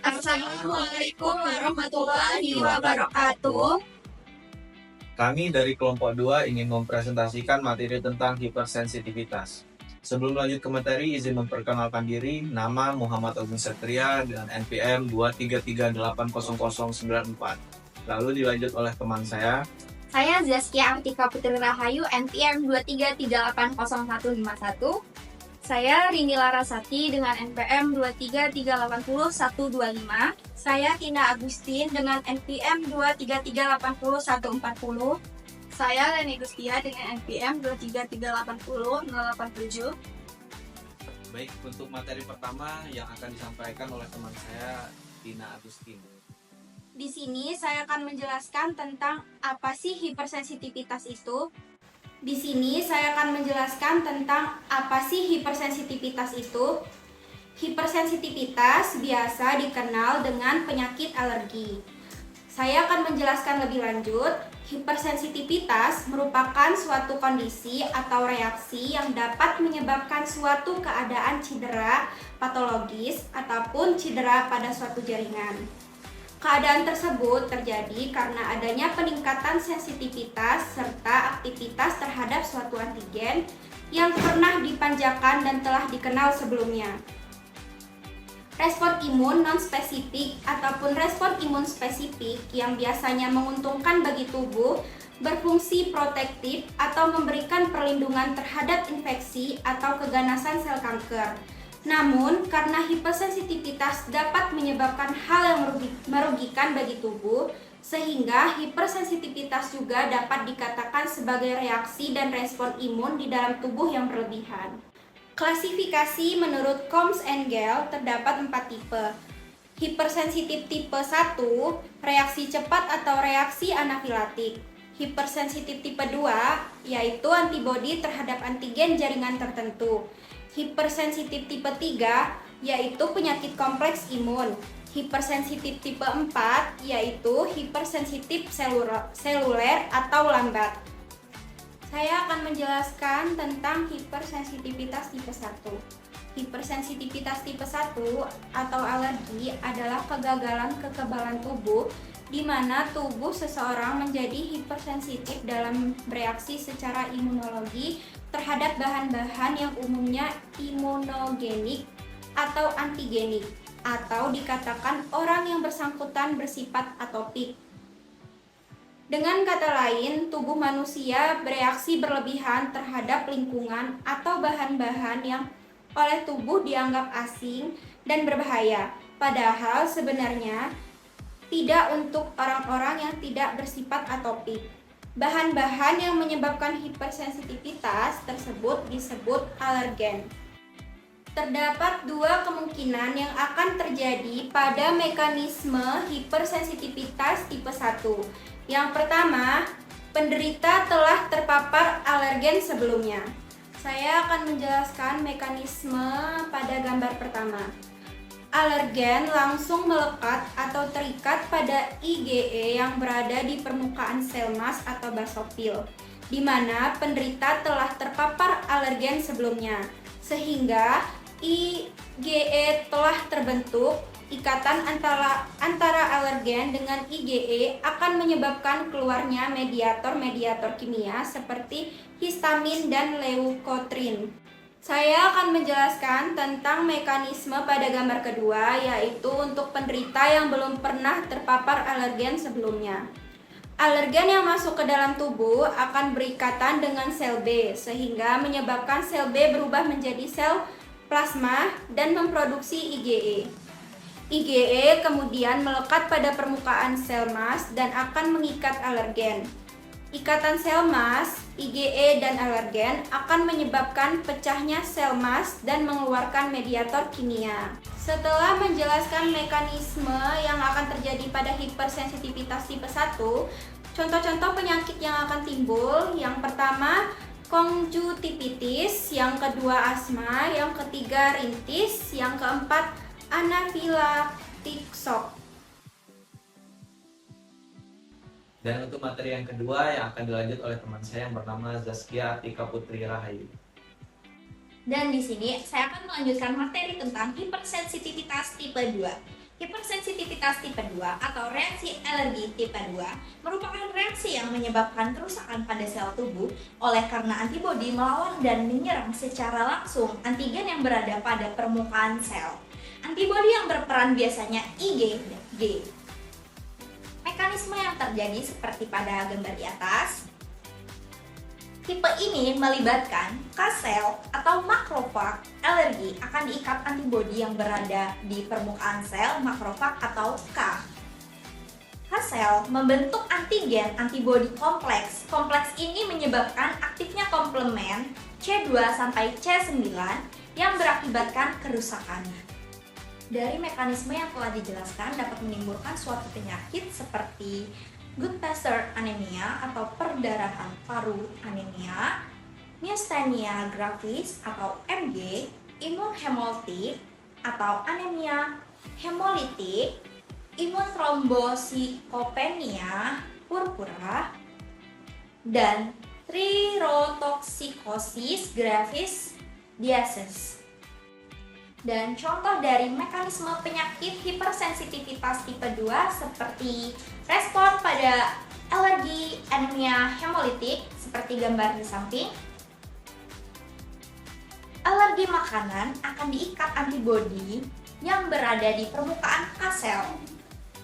Assalamualaikum warahmatullahi wabarakatuh. Kami dari kelompok 2 ingin mempresentasikan materi tentang hipersensitivitas. Sebelum lanjut ke materi, izin memperkenalkan diri. Nama Muhammad Agung Satria dengan NPM 233800094. Lalu dilanjut oleh teman saya. Saya Zaskia Artika Putri Rahayu, NPM 233805151. Saya Rini Larasati dengan NPM 233800125. Saya Tina Agustin dengan NPM 233800140. Saya Leni Gustia dengan NPM 233808087. Baik, untuk materi pertama yang akan disampaikan oleh teman saya, Tina Agustin. Di sini saya akan menjelaskan tentang apa sih hipersensitivitas itu. Hipersensitivitas biasa dikenal dengan penyakit alergi. Saya akan menjelaskan lebih lanjut. Hipersensitivitas merupakan suatu kondisi atau reaksi yang dapat menyebabkan suatu keadaan cedera patologis ataupun cedera pada suatu jaringan. Keadaan tersebut terjadi karena adanya peningkatan sensitivitas serta aktivitas terhadap suatu antigen yang pernah dipanjakan dan telah dikenal sebelumnya. Respon imun non-spesifik ataupun respon imun spesifik yang biasanya menguntungkan bagi tubuh berfungsi protektif atau memberikan perlindungan terhadap infeksi atau keganasan sel kanker. Namun, karena hipersensitivitas dapat menyebabkan hal yang merugikan bagi tubuh, sehingga hipersensitivitas juga dapat dikatakan sebagai reaksi dan respon imun di dalam tubuh yang berlebihan. Klasifikasi menurut Combs and Gale terdapat 4 tipe. Hipersensitif tipe 1, reaksi cepat atau reaksi anafilatik. Hipersensitif tipe 2, yaitu antibodi terhadap antigen jaringan tertentu. Hipersensitif tipe 3, yaitu penyakit kompleks imun. Hipersensitif tipe 4, yaitu hipersensitif seluler atau lambat. Saya akan menjelaskan tentang hipersensitivitas tipe 1. Hipersensitivitas tipe 1 atau alergi adalah kegagalan kekebalan tubuh di mana tubuh seseorang menjadi hipersensitif dalam bereaksi secara imunologi terhadap bahan-bahan yang umumnya imunogenik atau antigenik, atau dikatakan orang yang bersangkutan bersifat atopik. Dengan kata lain, tubuh manusia bereaksi berlebihan terhadap lingkungan atau bahan-bahan yang oleh tubuh dianggap asing dan berbahaya, padahal sebenarnya tidak untuk orang-orang yang tidak bersifat atopik. Bahan-bahan yang menyebabkan hipersensitivitas tersebut disebut alergen. Terdapat 2 kemungkinan yang akan terjadi pada mekanisme hipersensitivitas tipe 1. Yang pertama, penderita telah terpapar alergen sebelumnya. Saya akan menjelaskan mekanisme pada gambar pertama. Alergen langsung melekat atau terikat pada IgE yang berada di permukaan sel mas atau basofil, di mana penderita telah terpapar alergen sebelumnya, sehingga IgE telah terbentuk. Ikatan antara alergen dengan IgE akan menyebabkan keluarnya mediator-mediator kimia seperti histamin dan leukotrin. Saya akan menjelaskan tentang mekanisme pada gambar kedua, yaitu untuk penderita yang belum pernah terpapar alergen sebelumnya. Alergen yang masuk ke dalam tubuh akan berikatan dengan sel B, sehingga menyebabkan sel B berubah menjadi sel plasma dan memproduksi IgE. IgE kemudian melekat pada permukaan sel mas dan akan mengikat alergen. Ikatan sel mas, IgE, dan alergen akan menyebabkan pecahnya sel mas dan mengeluarkan mediator kimia. Setelah menjelaskan mekanisme yang akan terjadi pada hipersensitivitas tipe 1, contoh-contoh penyakit yang akan timbul, yang pertama konjungtivitis, yang kedua asma, yang ketiga rintis, yang keempat anafilaktik shock. Dan untuk materi yang kedua yang akan dilanjut oleh teman saya yang bernama Zaskia Artika Putri Rahayu. Dan di sini saya akan melanjutkan materi tentang hipersensitivitas tipe 2. Hipersensitivitas tipe 2 atau reaksi alergi tipe 2 merupakan reaksi yang menyebabkan kerusakan pada sel tubuh oleh karena antibodi melawan dan menyerang secara langsung antigen yang berada pada permukaan sel. Antibodi yang berperan biasanya IG dan G. Mekanisme yang terjadi seperti pada gambar di atas. Tipe ini melibatkan K-sel atau makrofag. Alergi akan diikat antibodi yang berada di permukaan sel makrofag atau K. K-sel membentuk antigen antibodi kompleks. Kompleks ini menyebabkan aktifnya komplement C2 sampai C9 yang berakibatkan kerusakan. Dari mekanisme yang telah dijelaskan dapat menimbulkan suatu penyakit seperti Goodpasture anemia atau perdarahan parut anemia, myasthenia gravis atau MG, imunhemolytik atau anemia hemolitik, imunthrombosikopenia purpura, dan thyrotoxicosis gravis disease. Dan contoh dari mekanisme penyakit hipersensitivitas tipe 2 seperti respon pada alergi anemia hemolitik seperti gambar di samping. Alergi makanan akan diikat antibodi yang berada di permukaan K-sel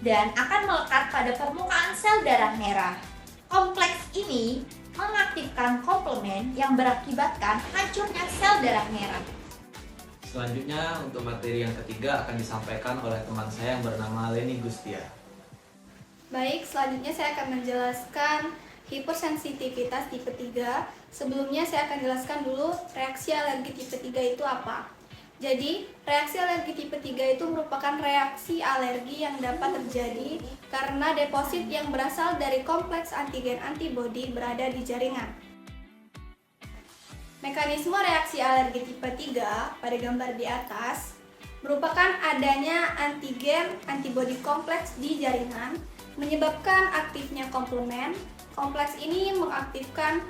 dan akan melekat pada permukaan sel darah merah. Kompleks ini mengaktifkan komplement yang berakibatkan hancurnya sel darah merah. Selanjutnya untuk materi yang ketiga akan disampaikan oleh teman saya yang bernama Leni Gustia. Baik, selanjutnya saya akan menjelaskan hipersensitivitas tipe 3. Sebelumnya saya akan jelaskan dulu reaksi alergi tipe 3 itu apa. Jadi, reaksi alergi tipe 3 itu merupakan reaksi alergi yang dapat terjadi karena deposit yang berasal dari kompleks antigen antibodi berada di jaringan. Mekanisme reaksi alergi tipe 3 pada gambar di atas merupakan adanya antigen antibodi kompleks di jaringan menyebabkan aktifnya komplement. Kompleks ini mengaktifkan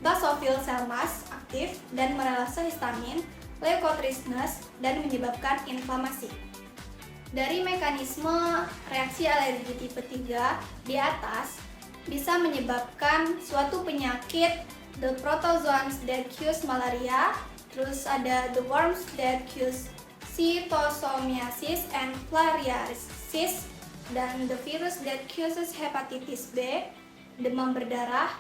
basofil sel mas aktif dan merelase histamin, leukotrypsis, dan menyebabkan inflamasi. Dari mekanisme reaksi alergi tipe 3 di atas bisa menyebabkan suatu penyakit the protozoans that cause malaria, terus ada the worms that cause cytomycosis and filariasis, dan the virus that causes hepatitis B, demam berdarah,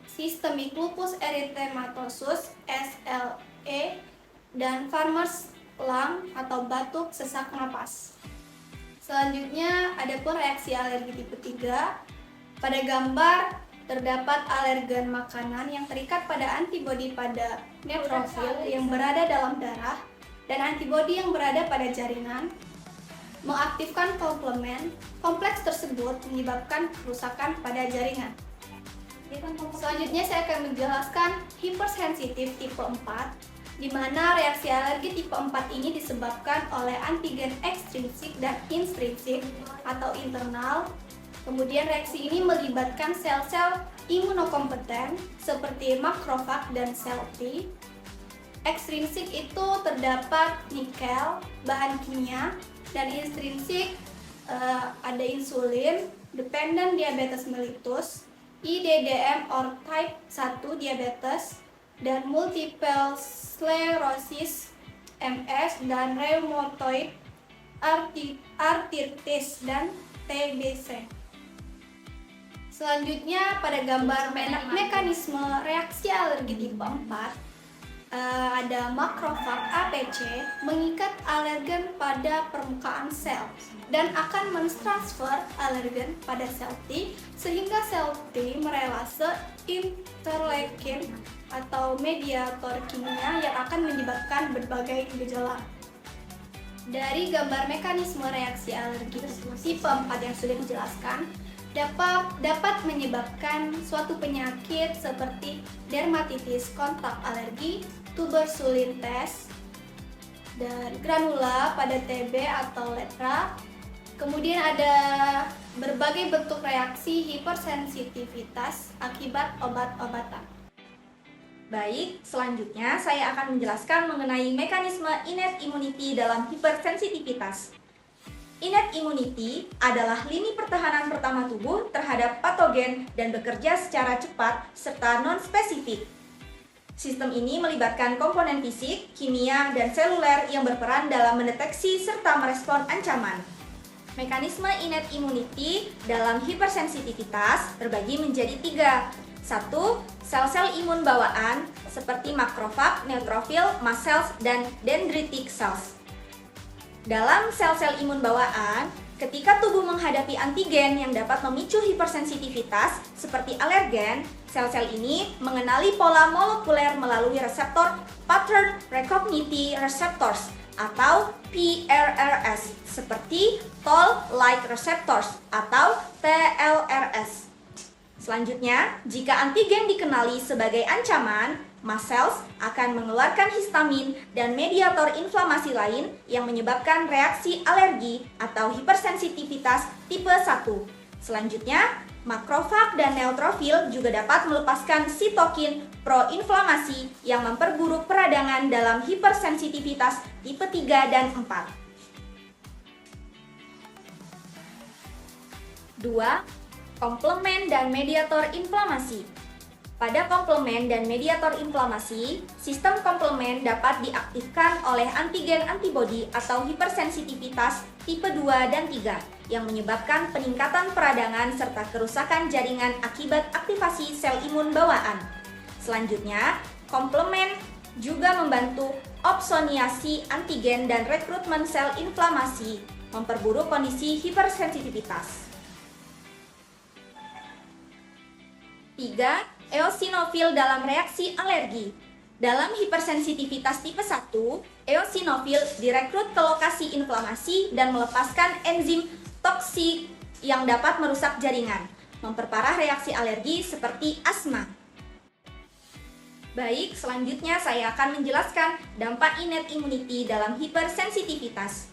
systemic lupus erythematosus (SLE), dan farmers lung atau batuk sesak napas. Selanjutnya ada pun reaksi alergi tipe 3. Pada gambar terdapat alergen makanan yang terikat pada antibodi pada neutrofil yang berada dalam darah dan antibodi yang berada pada jaringan mengaktifkan komplement. Kompleks tersebut menyebabkan kerusakan pada jaringan. Selanjutnya saya akan menjelaskan hipersensitif tipe 4, di mana reaksi alergi tipe 4 ini disebabkan oleh antigen ekstrinsik dan intrinsik atau internal. Kemudian reaksi ini melibatkan sel-sel imunokompeten seperti makrofag dan sel T. Ekstrinsik itu terdapat nikel, bahan kimia, dan intrinsik ada insulin, dependent diabetes mellitus, IDDM or type 1 diabetes, dan multiple sclerosis, MS, dan rheumatoid arthritis, dan TBC. Selanjutnya pada gambar mekanisme reaksi alergi tipe 4 ada makrofag APC mengikat alergen pada permukaan sel dan akan mentransfer alergen pada sel T sehingga sel T merelase interleukin atau mediator kimia yang akan menyebabkan berbagai gejala. Dari gambar mekanisme reaksi alergi tipe 4 yang sudah dijelaskan, dapat menyebabkan suatu penyakit seperti dermatitis kontak alergi, tuberculitis, dan granula pada TB atau lepra. Kemudian ada berbagai bentuk reaksi hipersensitivitas akibat obat-obatan. Baik, selanjutnya saya akan menjelaskan mengenai mekanisme innate immunity dalam hipersensitivitas. Innate immunity adalah lini pertahanan pertama tubuh terhadap patogen dan bekerja secara cepat serta non-spesifik. Sistem ini melibatkan komponen fisik, kimia, dan seluler yang berperan dalam mendeteksi serta merespon ancaman. Mekanisme innate immunity dalam hipersensitivitas terbagi menjadi 3. 1. Sel-sel imun bawaan seperti makrofag, neutrofil, mast cells, dan dendritic cells. Dalam sel-sel imun bawaan, ketika tubuh menghadapi antigen yang dapat memicu hipersensitivitas seperti alergen, sel-sel ini mengenali pola molekuler melalui reseptor Pattern Recognition Receptors atau PRRS seperti Toll-like receptors atau TLRS. Selanjutnya, jika antigen dikenali sebagai ancaman, mast cells akan mengeluarkan histamin dan mediator inflamasi lain yang menyebabkan reaksi alergi atau hipersensitivitas tipe 1. Selanjutnya, makrofag dan neutrofil juga dapat melepaskan sitokin proinflamasi yang memperburuk peradangan dalam hipersensitivitas tipe 3 dan 4. 2. Komplement dan mediator inflamasi. Pada komplement dan mediator inflamasi, sistem komplement dapat diaktifkan oleh antigen antibodi atau hipersensitivitas tipe 2 dan 3 yang menyebabkan peningkatan peradangan serta kerusakan jaringan akibat aktivasi sel imun bawaan. Selanjutnya, komplement juga membantu opsoniasi antigen dan rekrutmen sel inflamasi, memperburuk kondisi hipersensitivitas. 3. Eosinofil dalam reaksi alergi. Dalam hipersensitivitas tipe 1, eosinofil direkrut ke lokasi inflamasi dan melepaskan enzim toksik yang dapat merusak jaringan, memperparah reaksi alergi seperti asma. Baik, selanjutnya saya akan menjelaskan dampak innate immunity dalam hipersensitivitas.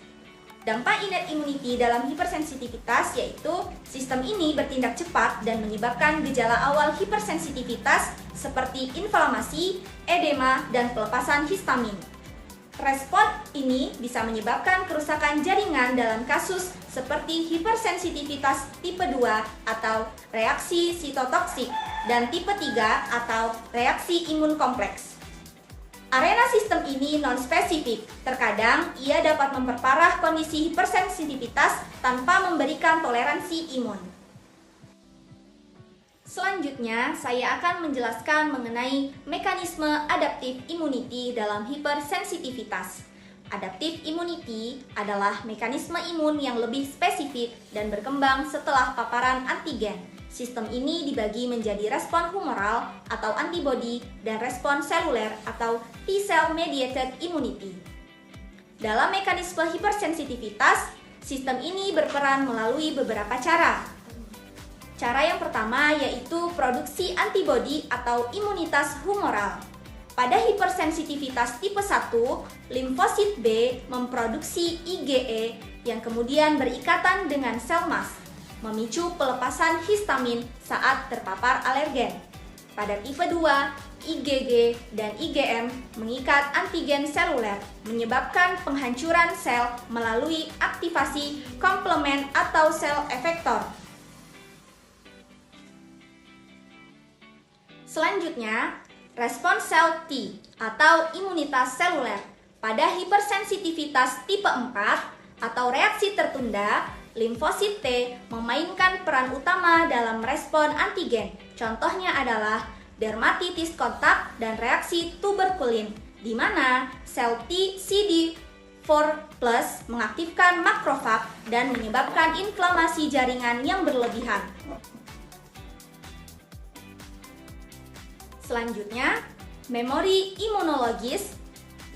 Dampak innate immunity dalam hipersensitivitas yaitu sistem ini bertindak cepat dan menyebabkan gejala awal hipersensitivitas seperti inflamasi, edema, dan pelepasan histamin. Respon ini bisa menyebabkan kerusakan jaringan dalam kasus seperti hipersensitivitas tipe 2 atau reaksi sitotoksik dan tipe 3 atau reaksi imun kompleks. Arena sistem ini non-spesifik, terkadang ia dapat memperparah kondisi hipersensitivitas tanpa memberikan toleransi imun. Selanjutnya, saya akan menjelaskan mengenai mekanisme adaptive immunity dalam hipersensitivitas. Adaptive immunity adalah mekanisme imun yang lebih spesifik dan berkembang setelah paparan antigen. Sistem ini dibagi menjadi respon humoral atau antibodi dan respon seluler atau T-cell mediated immunity. Dalam mekanisme hipersensitivitas, sistem ini berperan melalui beberapa cara. Cara yang pertama yaitu produksi antibodi atau imunitas humoral. Pada hipersensitivitas tipe 1, limfosit B memproduksi IgE yang kemudian berikatan dengan sel mast, memicu pelepasan histamin saat terpapar alergen. Pada tipe 2, IgG dan IgM mengikat antigen seluler, menyebabkan penghancuran sel melalui aktivasi komplement atau sel efektor. Selanjutnya, respon sel T atau imunitas seluler. Pada hipersensitivitas tipe 4 atau reaksi tertunda, limfosit T memainkan peran utama dalam respon antigen. Contohnya adalah dermatitis kontak dan reaksi tuberkulin, di mana sel T CD4+ mengaktifkan makrofag dan menyebabkan inflamasi jaringan yang berlebihan. Selanjutnya, memori imunologis,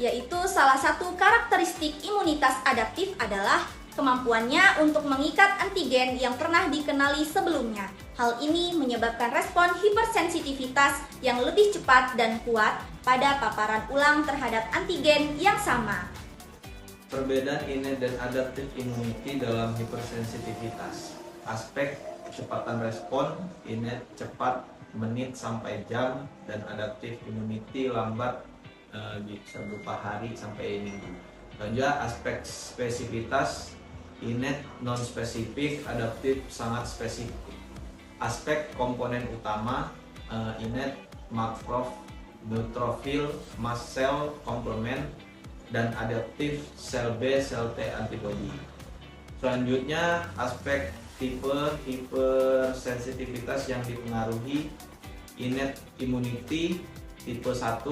yaitu salah satu karakteristik imunitas adaptif adalah kemampuannya untuk mengikat antigen yang pernah dikenali sebelumnya. Hal ini menyebabkan respon hipersensitivitas yang lebih cepat dan kuat pada paparan ulang terhadap antigen yang sama. Perbedaan innate dan adaptive immunity dalam hipersensitivitas. Aspek kecepatan respon, innate cepat menit sampai jam, dan adaptive immunity lambat bisa berupa hari sampai minggu. Dan juga aspek spesifitas, innate non-spesifik, adaptif sangat spesifik. Aspek komponen utama innate, macrophage, neutrophil, mast cell, complement, dan adaptif sel B, sel T antibody. Selanjutnya aspek tipe hipersensitivitas yang dipengaruhi innate immunity tipe 1,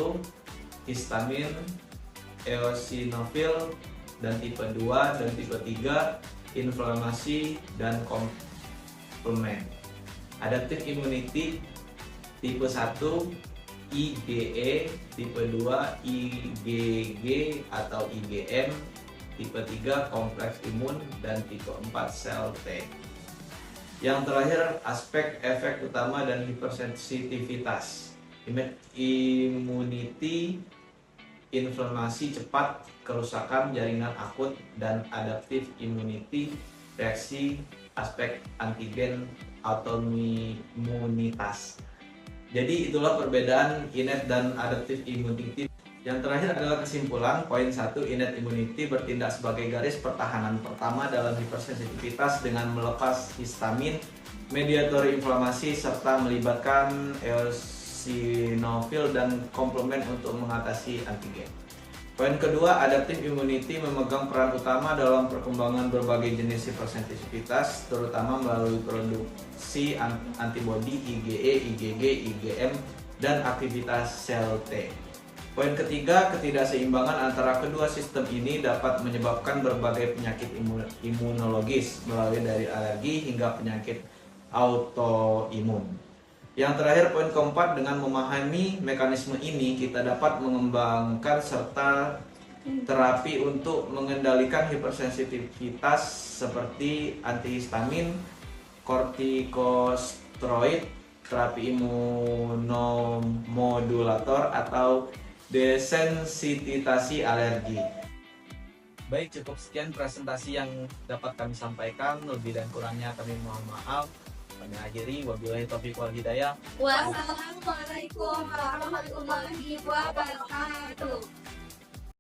histamin, eosinofil, dan tipe 2 dan tipe 3 inflamasi dan komplement. Adaptive immunity tipe 1 IgE, tipe 2 IgG atau IgM, tipe 3 kompleks imun, dan tipe 4 sel T. Yang terakhir aspek efek utama dan hipersensitivitas. Immunity, inflamasi cepat, kerusakan jaringan akut, dan adaptive immunity, reaksi aspek antigen autoimunitas. Jadi itulah perbedaan innate dan adaptive immunity. Yang terakhir adalah kesimpulan. Poin 1, innate immunity bertindak sebagai garis pertahanan pertama dalam hipersensitivitas dengan melepas histamin, mediator inflamasi, serta melibatkan eosinofil dan komplement untuk mengatasi antigen. Poin kedua, adaptive immunity memegang peran utama dalam perkembangan berbagai jenis hipersensitivitas, terutama melalui produksi antibodi IgE, IgG, IgM, dan aktivitas sel T. Poin ketiga, ketidakseimbangan antara kedua sistem ini dapat menyebabkan berbagai penyakit imunologis, mulai dari alergi hingga penyakit autoimun. Yang terakhir, poin keempat, dengan memahami mekanisme ini, kita dapat mengembangkan serta terapi untuk mengendalikan hipersensitivitas seperti antihistamin, kortikosteroid, terapi imunomodulator, atau desensititasi alergi. Baik, cukup sekian presentasi yang dapat kami sampaikan. Lebih dan kurangnya kami mohon maaf. Kami akhiri, wabillahi taufiq wal hidayah. Wassalamualaikum warahmatullahi wabarakatuh.